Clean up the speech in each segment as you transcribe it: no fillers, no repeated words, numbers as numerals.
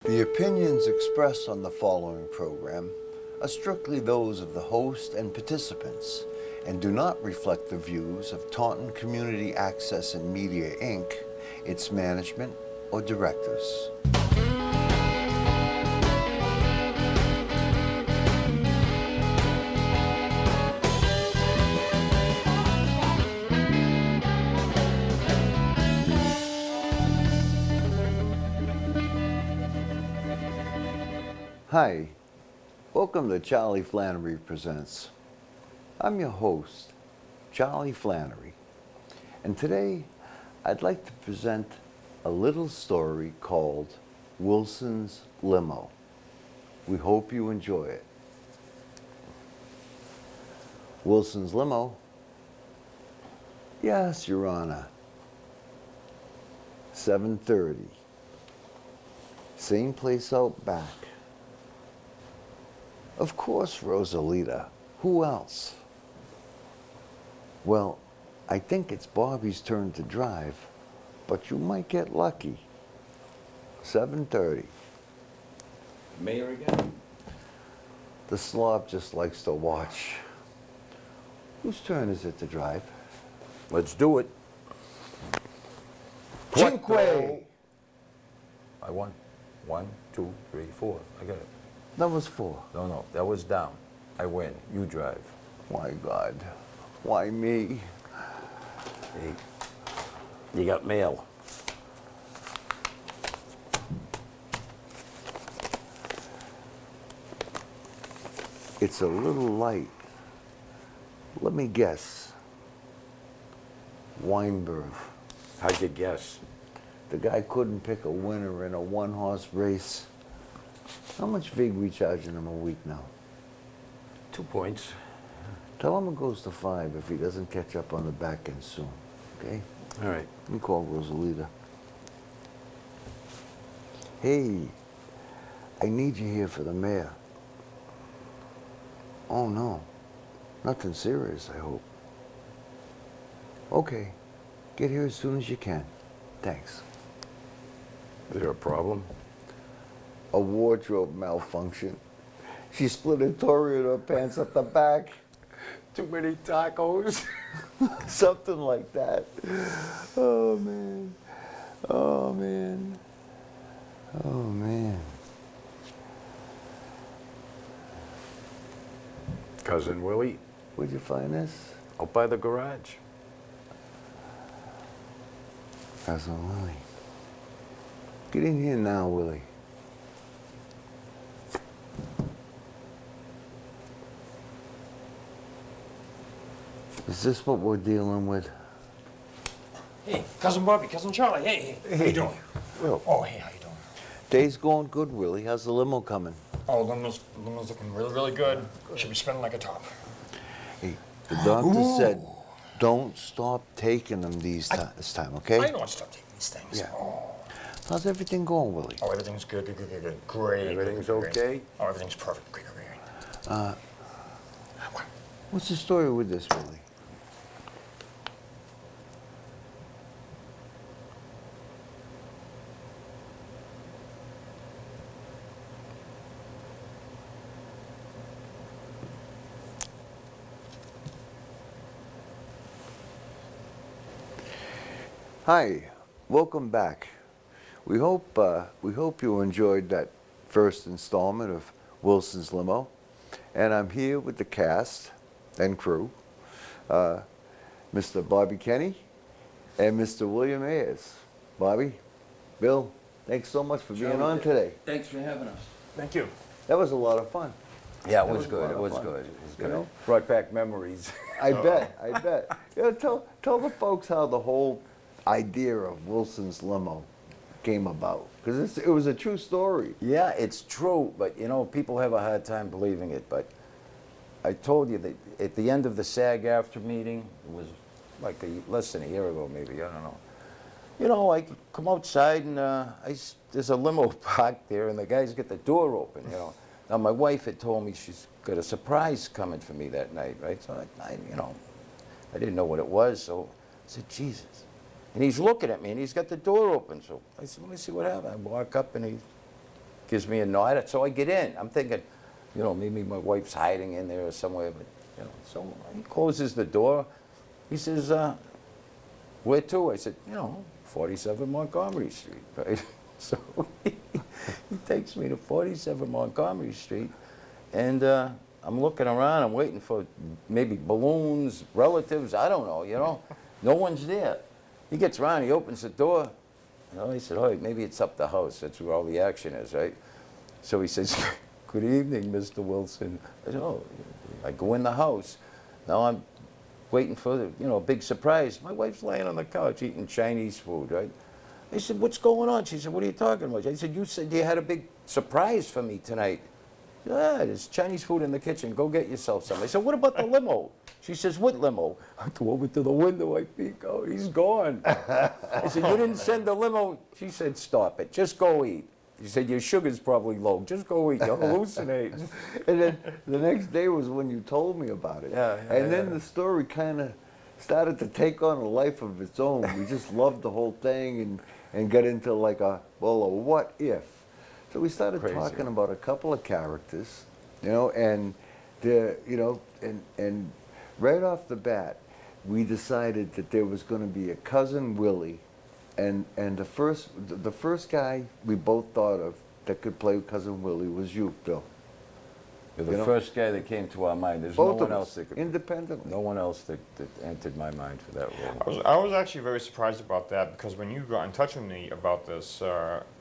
The opinions expressed on the following program are strictly those of the host and participants and do not reflect the views of Taunton Community Access and Media, Inc., its management, or directors. Hi, welcome to Charlie Flannery Presents. I'm your host, Charlie Flannery, and today I'd like to present a little story called Wilson's Limo. We hope you enjoy it. Wilson's Limo? Yes, Your Honor. 7:30. Same place out back. Of course, Rosalita. Who else? Well, I think it's Bobby's turn to drive, but you might get lucky. 7:30. Mayor again? The slob just likes to watch. Whose turn is it to drive? Let's do it. Cinque! I won. 1, 2, 3, 4. I got it. That was 4. No, that was down. I win. You drive. My God. Why me? Hey, you got mail. It's a little light. Let me guess. Weinberg. How'd you guess? The guy couldn't pick a winner in a one-horse race. How much vig we charging him a week now? 2 points. Tell him it goes to 5 if he doesn't catch up on the back end soon, okay? All right. Let me call Rosalita. Hey, I need you here for the mayor. Oh no, nothing serious, I hope. Okay, get here as soon as you can. Thanks. Is there a problem? A wardrobe malfunction. She split a Tory in her pants at the back. Too many tacos. Something like that. Oh man. Oh man. Oh man. Cousin Willie, Where'd you find this? out by the garage. Cousin Willie. Get in here now, Willie. Is this what we're dealing with? Hey, Cousin Bobby, Cousin Charlie, hey, how you doing? Will. Oh, hey, how you doing? Day's going good, Willie. How's the limo coming? Oh, Limo's looking really, really good. Should be spinning like a top. Hey, the doctor said don't stop taking them this time, okay? I don't stop taking these things. Yeah. Oh, How's everything going, Willie? everything's good. Great. Everything's great. okay? Oh, everything's perfect. Great. What? What's the story with this, Willie? Hi, welcome back. We hope you enjoyed that first installment of Wilson's Limo, and I'm here with the cast and crew, Mr. Bobby Kenney and Mr. William Ayers. Bobby, Bill, thanks so much for being on today. Thanks for having us. Thank you. That was a lot of fun. Yeah, it That was was a good. lot It of was fun. good. It was You good. know? Brought back memories. I bet. Yeah, tell the folks how the whole idea of Wilson's Limo came about, because it was a true story. Yeah, it's true, but you know, people have a hard time believing it. But I told you that at the end of the SAG-AFTRA meeting, it was like less than a year ago, maybe, I don't know. You know, I come outside and there's a limo parked there, and the guys get the door open, you know. Now, my wife had told me she's got a surprise coming for me that night, right? So I didn't know what it was, so I said, Jesus. And he's looking at me, and he's got the door open. So I said, let me see what happened. I walk up, and gives me a nod. So I get in. I'm thinking, you know, maybe my wife's hiding in there or somewhere. But, you know, so he closes the door. He says, where to? I said, you know, 47 Montgomery Street, right? So he takes me to 47 Montgomery Street, and I'm looking around. I'm waiting for maybe balloons, relatives. I don't know, you know. No one's there. He gets around. He opens the door. You know, he said, oh, maybe it's up the house. That's where all the action is, right? So he says, good evening, Mr. Wilson. I said, oh, I go in the house. Now I'm waiting for, you know, a big surprise. My wife's laying on the couch eating Chinese food, right? I said, what's going on? She said, what are you talking about? I said, you said you had a big surprise for me tonight. She said, yeah, there's Chinese food in the kitchen. Go get yourself some. I said, what about the limo? She says, what limo? I go over to the window. I peek out. He's gone. I said, you didn't send the limo? She said, stop it. Just go eat. She said, your sugar's probably low. Just go eat. You'll hallucinate. And then the next day was when you told me about it. And then the story kind of started to take on a life of its own. We just loved the whole thing and got into like a what if. So we started talking about a couple of characters, you know, and and right off the bat, we decided that there was going to be a cousin Willie, and the first guy we both thought of that could play cousin Willie was you, Bill. You're the first guy that came to our mind. There's no one else that could, independently. no one else that entered my mind for that role. I was actually very surprised about that because when you got in touch with me about this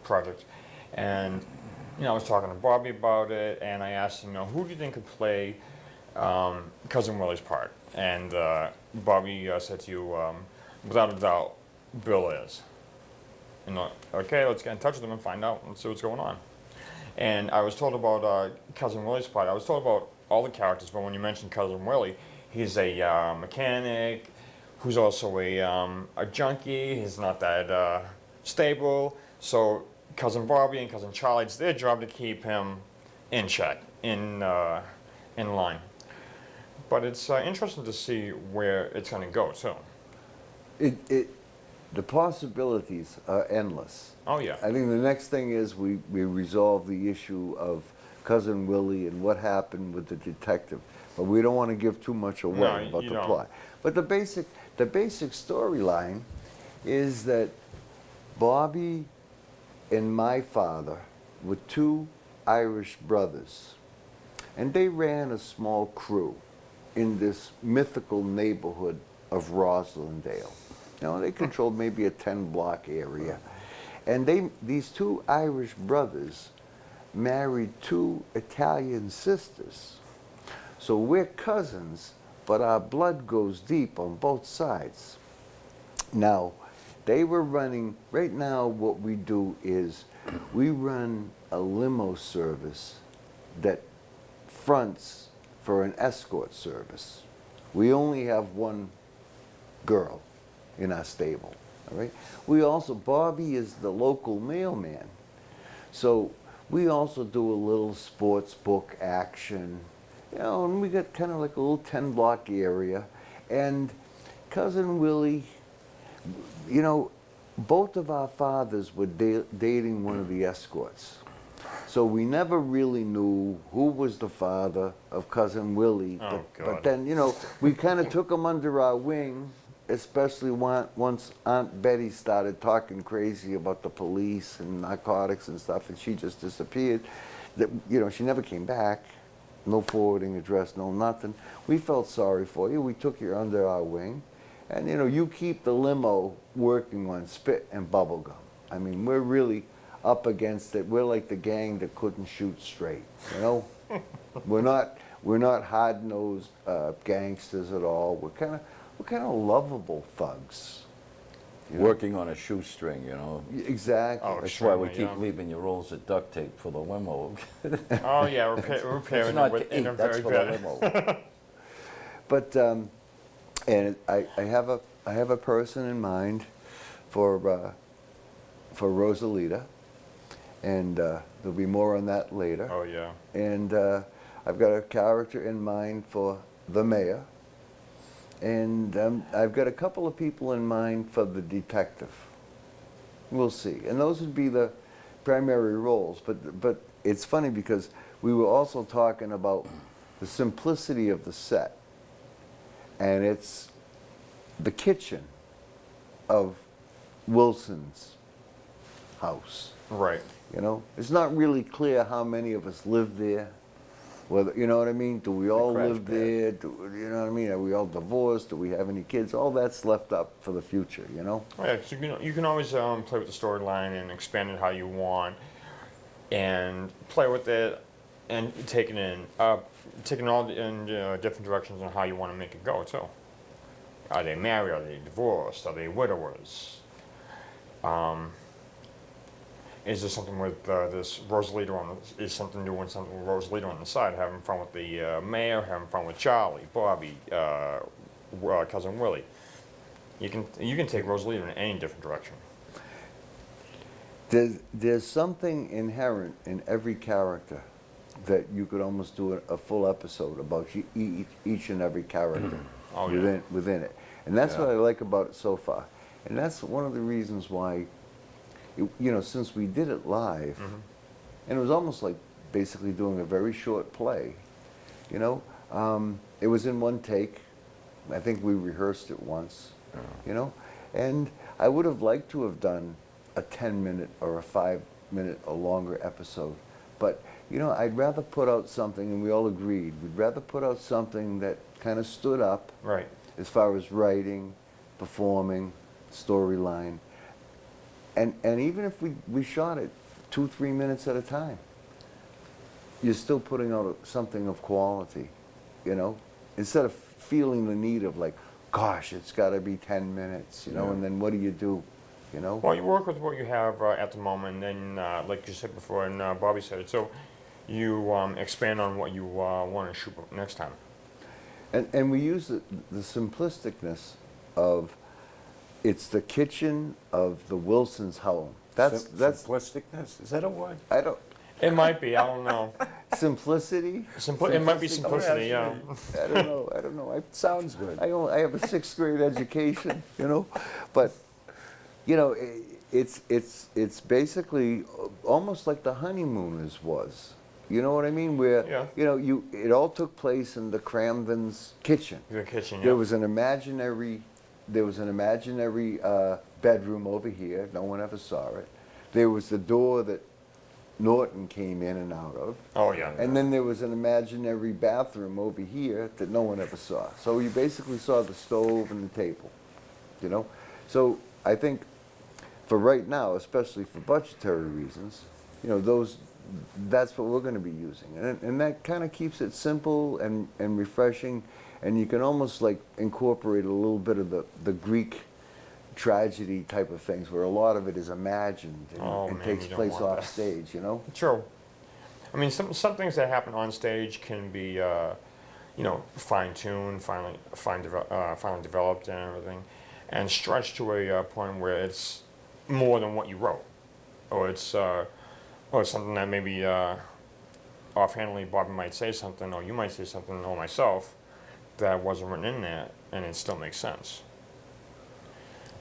project, and you know, I was talking to Bobby about it, and I asked him, you know, who do you think could play Cousin Willie's part? And Bobby said to you, without a doubt, Bill is. And okay, let's get in touch with him and find out. Let's see what's going on. And I was told about Cousin Willie's part. I was told about all the characters, but when you mentioned Cousin Willie, he's a mechanic who's also a junkie. He's not that stable. So Cousin Bobby and Cousin Charlie, it's their job to keep him in check, in line. But it's interesting to see where it's going to go too. The possibilities are endless. Oh yeah. I think the next thing is we resolve the issue of Cousin Willie and what happened with the detective. But we don't want to give too much away about the plot. But the basic storyline is that Bobby and my father were two Irish brothers, and they ran a small crew in this mythical neighborhood of Roslindale. You know, they controlled maybe a 10-block area. And these two Irish brothers married two Italian sisters. So we're cousins, but our blood goes deep on both sides. Now, they were running, right now what we do is we run a limo service that fronts for an escort service. We only have one girl in our stable, all right? We also, Bobby is the local mailman. So we also do a little sports book action, you know, and we got kind of like a little 10-block area. And Cousin Willie, you know, both of our fathers were dating one of the escorts. So we never really knew who was the father of Cousin Willie. Oh, but then, you know, we kind of took him under our wing, especially once Aunt Betty started talking crazy about the police and narcotics and stuff, and she just disappeared. That, you know, she never came back. No forwarding address, no nothing. We felt sorry for you. We took you under our wing. And, you know, you keep the limo working on spit and bubble gum. I mean, we're really up against it. We're like the gang that couldn't shoot straight, you know? We're not hard-nosed gangsters at all. We're kind of lovable thugs. You know? Working on a shoestring, you know. Exactly. Oh, That's why we extremely, keep leaving your rolls of duct tape for the limo. Oh yeah, we're It's pairing not it with to in eat, a that's very for bad. the limo. But and I have a person in mind for Rosalita, and there'll be more on that later. Oh yeah. And I've got a character in mind for the mayor, and I've got a couple of people in mind for the detective. We'll see, and those would be the primary roles. But it's funny because we were also talking about the simplicity of the set, and it's the kitchen of Wilson's house. Right. You know, it's not really clear how many of us live there. Whether, you know what I mean? Do we all crash live pad. there? You know what I mean? Are we all divorced? Do we have any kids? All that's left up for the future, you know? Oh, yeah, so you can always play with the storyline and expand it how you want, and play with it, and take it in, taking all in different directions on how you want to make it go too. Are they married? Are they divorced? Are they widowers? Is there something with this Rosalita is something doing something with Rosalita on the side, having fun with the mayor, having fun with Charlie, Bobby, cousin Willie. You can take Rosalita in any different direction. There's something inherent in every character that you could almost do a full episode about each and every character Oh, yeah. within it. And that's Yeah. what I like about it so far. And that's one of the reasons why, you know, since we did it live, and it was almost like basically doing a very short play, you know, it was in one take. I think we rehearsed it once, you know, and I would have liked to have done a 10-minute or a 5-minute or longer episode. But, you know, I'd rather put out something, and we all agreed, we'd rather put out something that kind of stood up Right. as far as writing, performing, storyline. And even if we shot it 2-3 minutes at a time, you're still putting out something of quality, you know? Instead of feeling the need of like, gosh, it's got to be 10 minutes, you know? Yeah. And then what do, you know? Well, you work with what you have at the moment, and like you said before, and Bobby said it, so you expand on what you want to shoot next time. And we use the simplisticness of, it's the kitchen of the Wilsons' home. That's Simplisticness, is that a word? I don't, It might be, I don't know. simplicity. It might be simplicity, yeah. I don't know. Sounds good. I have a 6th grade education, you know, but you know, it's basically almost like the Honeymooners was. You know what I mean? Where Yeah. you know, it all took place in the Cramden's kitchen. The kitchen, yeah. There was an imaginary bedroom over here. No one ever saw it. There was the door that Norton came in and out of. Oh, yeah. And then there was an imaginary bathroom over here that no one ever saw. So you basically saw the stove and the table, you know? So I think for right now, especially for budgetary reasons, you know, that's what we're going to be using. And that kind of keeps it simple and refreshing. And you can almost like incorporate a little bit of the Greek tragedy type of things, where a lot of it is imagined and, Oh, and man, takes you don't place want off that. stage, you know? True. I mean, some things that happen on stage can be, you know, fine-tuned, finally developed and everything, and stretched to a point where it's more than what you wrote, or it's something that maybe offhandedly Bobby might say something, or you might say something, or myself, that wasn't written in there, and it still makes sense.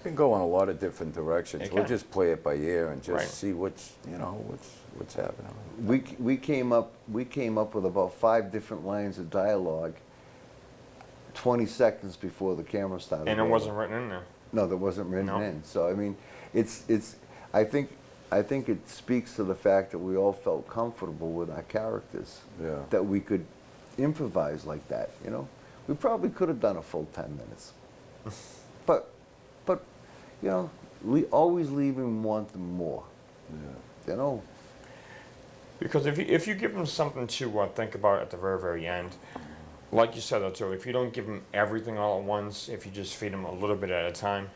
It can go in a lot of different directions. It We'll can. just play it by ear and just Right. see what's happening. We came up with about 5 different lines of dialogue 20 seconds before the camera started. And it rolling. wasn't written in there. No, that wasn't written No. in. So I mean, I think it speaks to the fact that we all felt comfortable with our characters. Yeah. That we could improvise like that, you know? We probably could have done a full 10 minutes. but you know, always leaving wanting more. Yeah. You know? Because if you give them something to think about at the very, very end, like you said, though, too, if you don't give them everything all at once, if you just feed them a little bit at a time,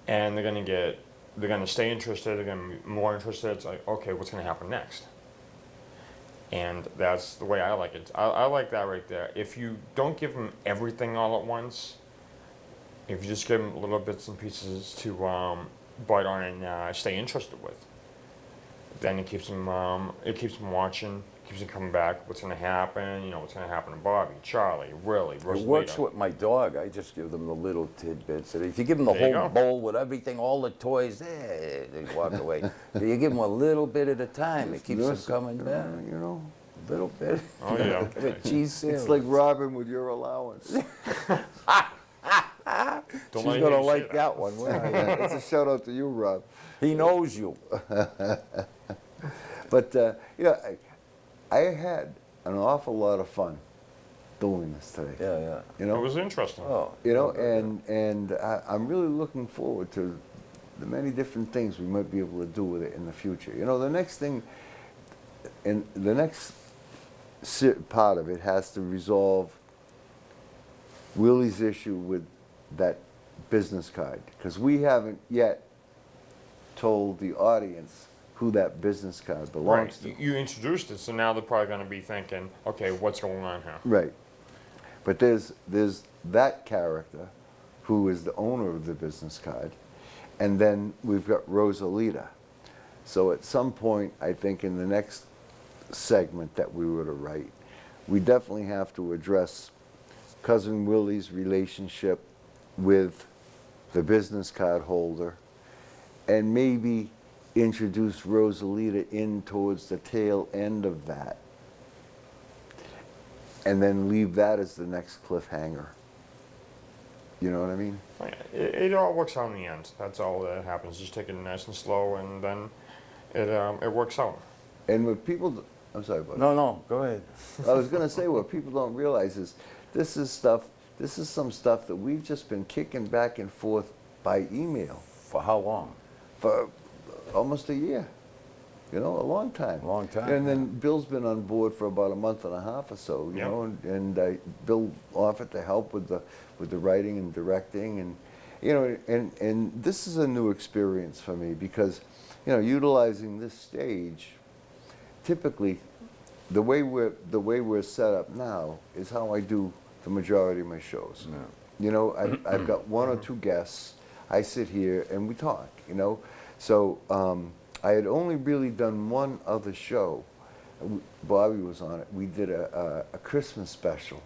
and they're gonna stay interested, they're gonna be more interested. It's like, okay, what's gonna happen next? And that's the way I like it. I like that right there. If you don't give them everything all at once, if you just give them little bits and pieces to bite on and stay interested with, then it keeps them watching, keeps them coming back. What's going to happen? You know, what's going to happen to Bobby, Charlie, Willie, It works Rosalita. with my dog. I just give them the little tidbits. And if you give them the There you whole go. bowl with everything, all the toys, they walk away. But you give them a little bit at a time. It keeps them Nurse it, coming back. You know, A little bit. Oh yeah. Give it cheese sandwich. it's like robbing with your allowance. Don't She's let gonna him say like that one. won't she? It's a shout out to you, Rob. He knows you. But you know, I had an awful lot of fun doing this today. Yeah. You It know, was interesting. Oh. you know, and I'm really looking forward to the many different things we might be able to do with it in the future. You know, the next thing, and the next part of it has to resolve Willie's issue with that business card, because we haven't yet told the audience who that business card belongs Right. to. You introduced it, so now they're probably going to be thinking, okay, what's going on here? Right. But there's that character who is the owner of the business card, and then we've got Rosalita. So at some point, I think in the next segment that we were to write, we definitely have to address Cousin Willie's relationship with the business card holder, and maybe introduce Rosalita in towards the tail end of that, and then leave that as the next cliffhanger. You know what I mean? It all works out in the end. That's all that happens. Just take it nice and slow, and then it works out. And what people, I'm sorry, buddy. No, go ahead. I was going to say what people don't realize is this is some stuff that we've just been kicking back and forth by email For how long? for almost a year. You know, a long time. Long time, And then Bill's been on board for about a month and a half or so. You Yep. know, and Bill offered to help with the writing and directing, and you know, and this is a new experience for me because, you know, utilizing this stage, typically, the way we're set up now is how I do the majority of my shows. Yeah. You know, I've got one or two guests. I sit here and we talk. You know, so I had only really done one other show. Bobby was on it. We did a Christmas special,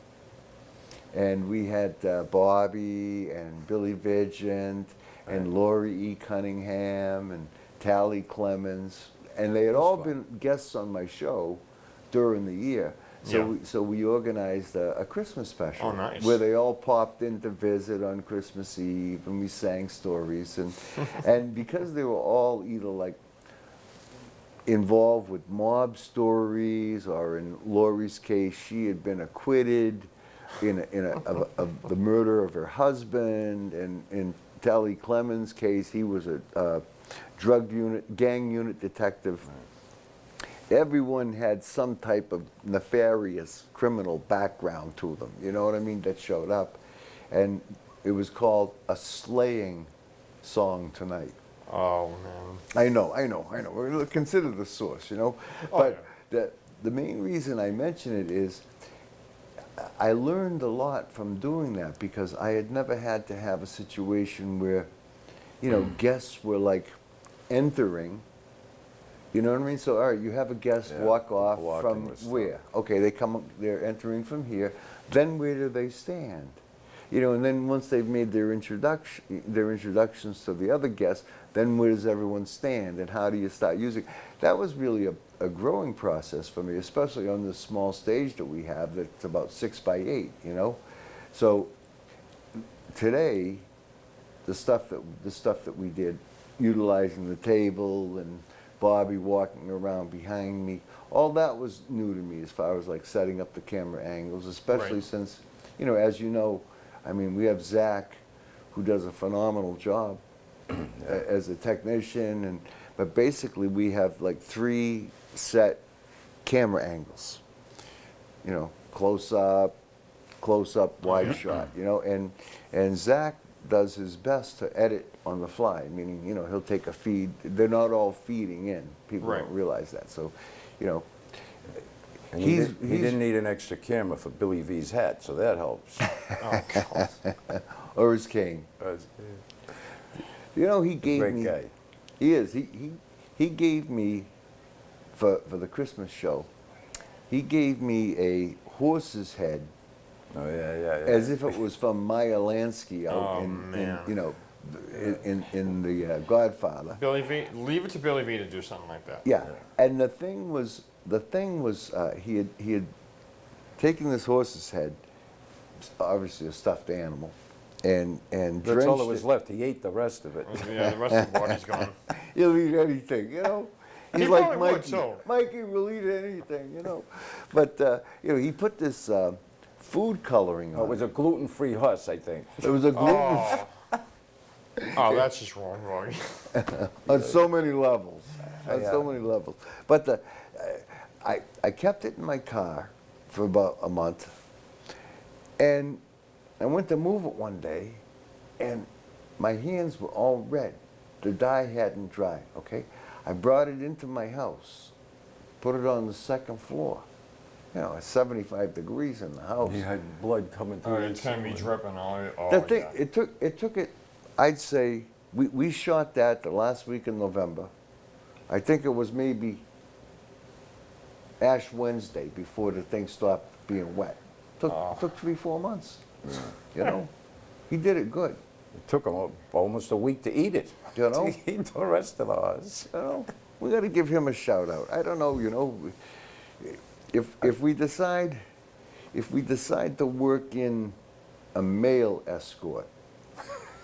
and we had Bobby and Billy Vigent and Laurie E. Cunningham and Tally Clemens, and they had all been guests on my show during the year. So we organized a Christmas special. Oh, nice. Where they all popped in to visit on Christmas Eve, and we sang stories, and because they were all either like involved with mob stories, or in Laurie's case, she had been acquitted of the murder of her husband, and in Tally Clemens' case, he was a gang unit detective. Everyone had some type of nefarious criminal background to them, you know what I mean, that showed up. And it was called A Slaying Song Tonight. Oh man. I know. We're gonna consider the source, you know. Oh, But the main reason I mention it is I learned a lot from doing that, because I had never had to have a situation where, you know, guests were like entering. You know what I mean? So, all right, you have a guest walk off Walking from with stuff. where? Okay, they're entering from here. Then where do they stand? You know, and then once they've made their introductions to the other guests, then where does everyone stand, and how do you start using? That was really a growing process for me, especially on this small stage that we have that's about 6 by 8. You know, so today, the stuff that we did, utilizing the table and Bobby walking around behind me, all that was new to me as far as like setting up the camera angles, especially Right. since, you know, as you know, I mean, we have Zach, who does a phenomenal job as a technician, but basically we have like 3 set camera angles, you know, close up, wide shot, you know, and Zach does his best to edit on the fly, meaning, you know, he'll take a feed. They're not all feeding in. People Right. don't realize that. So, you know, And he didn't need an extra camera for Billy V's hat, so that helps. Oh god. or his cane. You know, he gave Great me. guy. He is. He gave me for the Christmas show, he gave me a horse's head Oh, yeah. as if it was from Meyer Lansky out Oh, in man. you know, in the Godfather. Billy V, leave it to Billy V to do something like that. Yeah, and the thing was, he had taken this horse's head, obviously a stuffed animal, and That's all that drenched was it. left. He ate the rest of it. Yeah, the rest of the body's gone. He'll eat anything, you know. He's He like probably would, Mikey. too. Mikey will eat anything, you know. But you know, he put this food coloring on. Oh, it was a gluten-free husk, I think. It was a gluten Oh. Oh, that's just wrong, Roy. on so many levels. On Yeah. so many levels. But I kept it in my car for about a month, and I went to move it one day, and my hands were all red. The dye hadn't dried. Okay, I brought it into my house, put it on the second floor. You know, it's 75 degrees in the house. He had blood coming Oh, through it's his gonna be dripping all. Oh, The thing, yeah. it took it, I'd say, we shot that the last week in November. I think it was maybe Ash Wednesday before the thing stopped being wet. Took 3-4 months, you know? He did it good, It took him almost a week to eat it. You know? To eat the rest of the husk. you know? We gotta give him a shout out. I don't know, you know, if we decide to work in a male escort,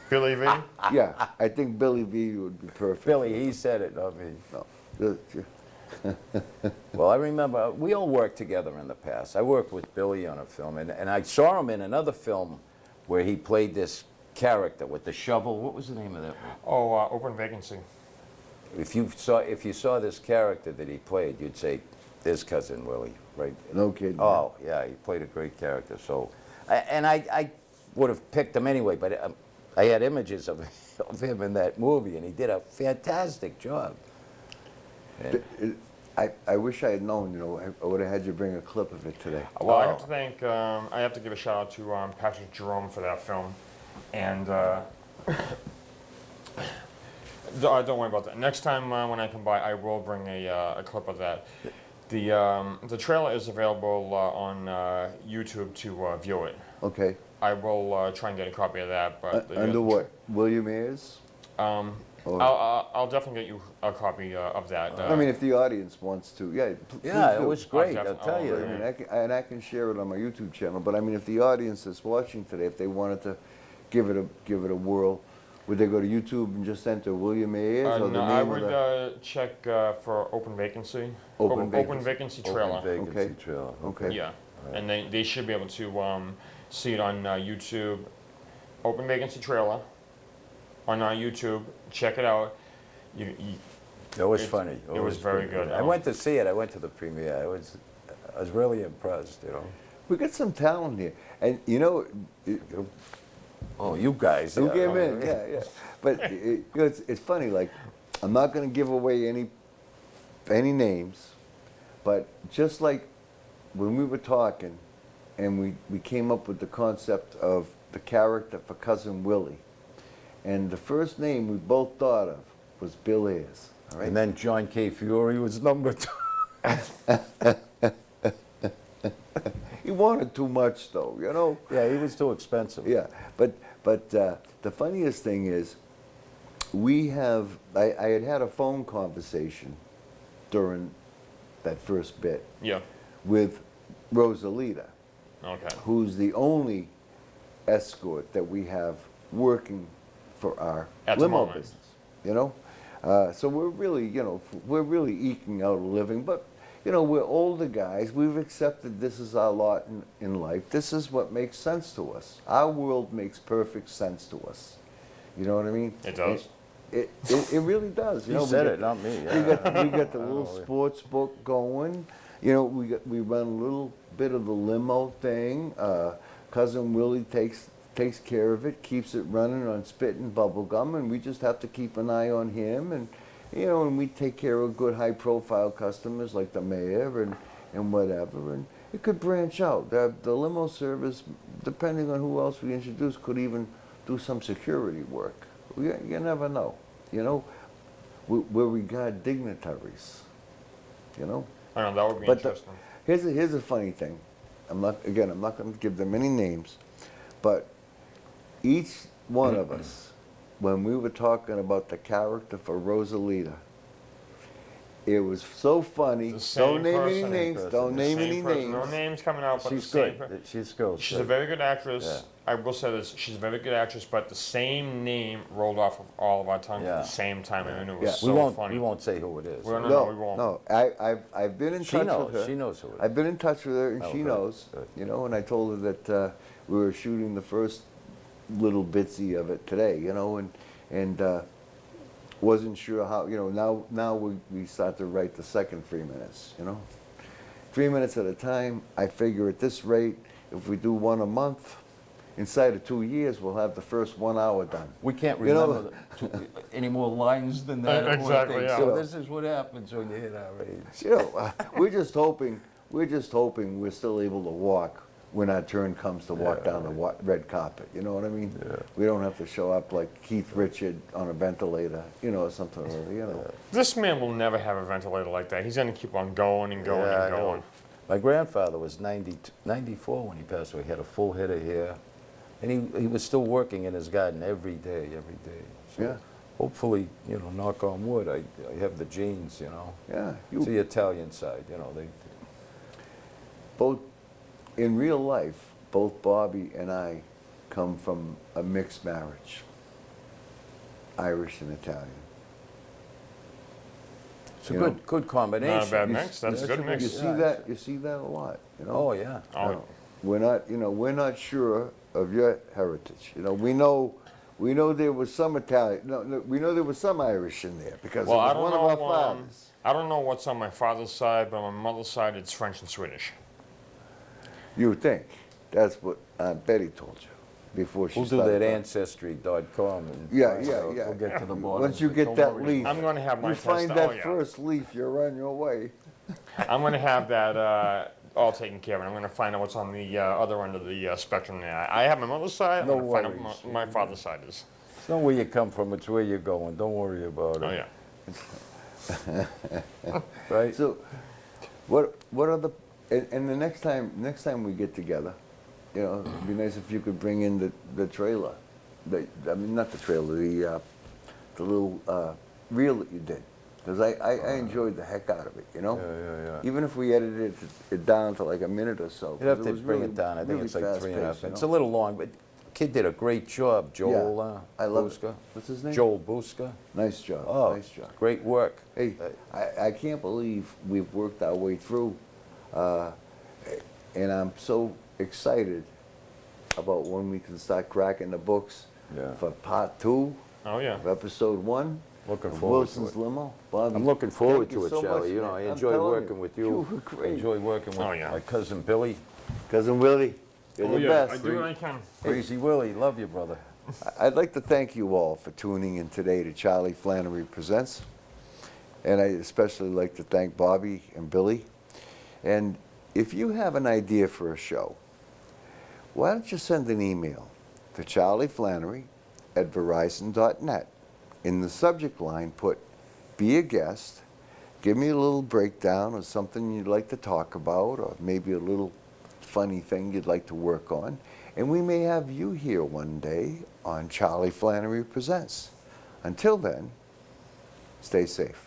Billy V. yeah, I think Billy V would be perfect. Billy, he said it, not me. No. Well, I remember, we all worked together in the past. I worked with Billy on a film, and I saw him in another film where he played this character with the shovel. What was the name of that one? Oh, Open Vacancy. If you saw this character that he played, you'd say, "There's Cousin Willie," right? No kidding. Oh, yeah, he played a great character. So, I would have picked him anyway, but I had images of him in that movie, and he did a fantastic job. And- I wish I had known, you know, I would have had you bring a clip of it today. Well, I Oh. have to thank, I have to give a shout out to Patrick Jerome for that film, and don't worry about that. Next time when I come by, I will bring a clip of that. The trailer is available on YouTube to view it. Okay. I will try and get a copy of that, but Under what? William Ayers? Or- I'll definitely get you a copy of that. I mean, if the audience wants to, yeah. Yeah, please it do. was great, I'll definitely- tell oh, you. I mean, I can share it on my YouTube channel. But I mean, if the audience that's watching today, if they wanted to give it a whirl, would they go to YouTube and just enter William Ayers or the no, name I of would the? check for Open Vacancy. Open Open Vacancy. Vacancy trailer. Open vacancy Okay. trailer. Okay. Yeah, and they should be able to see it on YouTube. Open Vacancy trailer on YouTube. Check it out. You It was It's- funny. it was very pretty good. I went to see it. I went to the premiere. I was really impressed, you know. We got some talent here, and you know, Oh, you guys. who yeah. came in? Yeah. But you know, it's funny. Like, I'm not going to give away any names, but just like when we were talking, and we came up with the concept of the character for Cousin Willie, and the first name we both thought of was Bill Ayers. All right. And then John K. Fury was number 2. He wanted too much, though. You know. Yeah, he was too expensive. Yeah, but the funniest thing is, I had a phone conversation during that first bit yeah. with Rosalita, Okay. who's the only escort that we have working for our At the limo moment. business. You know, so we're really, we're really eking out a living, but. You know, we're older guys. We've accepted this is our lot in life. This is what makes sense to us. Our world makes perfect sense to us. You know what I mean? It does. It really does. You You know, said we it, not me. We Yeah. got the little sports book going. You know, we run a little bit of the limo thing. Cousin Willie takes care of it, keeps it running on spit and bubble gum, and we just have to keep an eye on him. And you know, and we take care of good high-profile customers like the mayor and whatever. And it could branch out. The limo service, depending on who else we introduce, could even do some security work. You never know. You know, we regard dignitaries. you know? I know, that would be But interesting. here's a funny thing. I'm not going to give them any names, but each one of us, when we were talking about the character for Rosalita, it was so funny. The same Don't name any person. names. Person. Don't The name same any person. names. No names coming out, but She's the same. good. She's good. She's a very good actress. Yeah. I will say this: she's a very good actress, but the same name rolled off of all of our tongues at Yeah. the same time, and it was Yeah. so funny. We won't say who it is. Well, no, No, we won't. no. I've been in She touch knows. with her. She knows who it is. I've been in touch with her, and Oh, she good, knows. good. You know, and I told her that we were shooting the first little bitsy of it today. You know, and wasn't sure how. You know, now we start to write the second 3 minutes. You know, 3 minutes at a time. I figure at this rate, if we do one a month, inside of 2 years, we'll have the first 1 hour done. We can't You know- remember any more lines than that. or Exactly, anything. yeah. So this is what happens when you hit our age. You know, we're just hoping we're still able to walk when our turn comes to walk down the red carpet. You know what I mean? Yeah. We don't have to show up like Keith Richard on a ventilator, you know, or something. Or other, you know. This man will never have a ventilator like that. He's going to keep on going and going Yeah, and I know. going. My grandfather was 94 when he passed away. He had a full head of hair. And he was still working in his garden every day. So Yeah. hopefully, you know, knock on wood, I have the genes, you know. Yeah. It's the Italian side, you know. Both in real life, both Bobby and I come from a mixed marriage, Irish and Italian. It's a You know, good combination. Not a bad You mix. s- That's a good mix. You see Yeah, that? You see that a lot. You know. Oh, yeah. Oh, You know, we're not sure of your heritage. You know, we know there was some Italian. No, we know there was some Irish in there because well, it I was don't one know. of our fathers. I don't know what's on my father's side, but on my mother's side, it's French and Swedish. You would think that's what Aunt Betty told you before she We'll do started. that talking. Ancestry.com. And Yeah, find yeah, out. yeah. We'll get to the bottom. Once you of it. get Don't that worry leaf, about I'm going to have my you test. find Oh, that yeah. first leaf, you're on your way. I'm going to have that all taken care of. I'm going to find out what's on the other end of the spectrum there. I have my mother's side. No I'm going to find out worries. what my father's side is. It's not where you come from, it's where you're going. Don't worry about it. Oh, yeah. Right? So, what are the and the next time we get together, you know, it'd be nice if you could bring in the trailer, I mean not the trailer, the little reel that you did, because I enjoyed the heck out of it, you know. Yeah. Even if we edited it down to like a minute or so. You'd have 'cause to was bring really- it down. I think really it's like 3.5 fast-paced, minutes. It's you a know? little long, but kid did a great job. Joel I love it. Buska. What's his name? Joel Buska. Nice job. Oh, Nice job. great work. Hey, I can't believe we've worked our way through, and I'm so excited about when we can start cracking the books Yeah. for part 2 Oh, yeah. of episode 1 Looking of forward to Wilson's it. Limo. Bobby, I'm looking forward thank you to it, so Charlie. much, You know, man. I I'm enjoy telling working with you. You were I great. enjoy working with Oh, yeah. my cousin Billy. Cousin Willie, you're Oh, the yeah. I best. do what I can. Crazy Willie. Love you, brother. I'd like to thank you all for tuning in today to Charlie Flannery Presents. And I especially like to thank Bobby and Billy. And if you have an idea for a show, why don't you send an email to charlieflannery@verizon.net. In the subject line, put "Be a guest." Give me a little breakdown of something you'd like to talk about, or maybe a little funny thing you'd like to work on. And we may have you here one day on Charlie Flannery Presents. Until then, stay safe.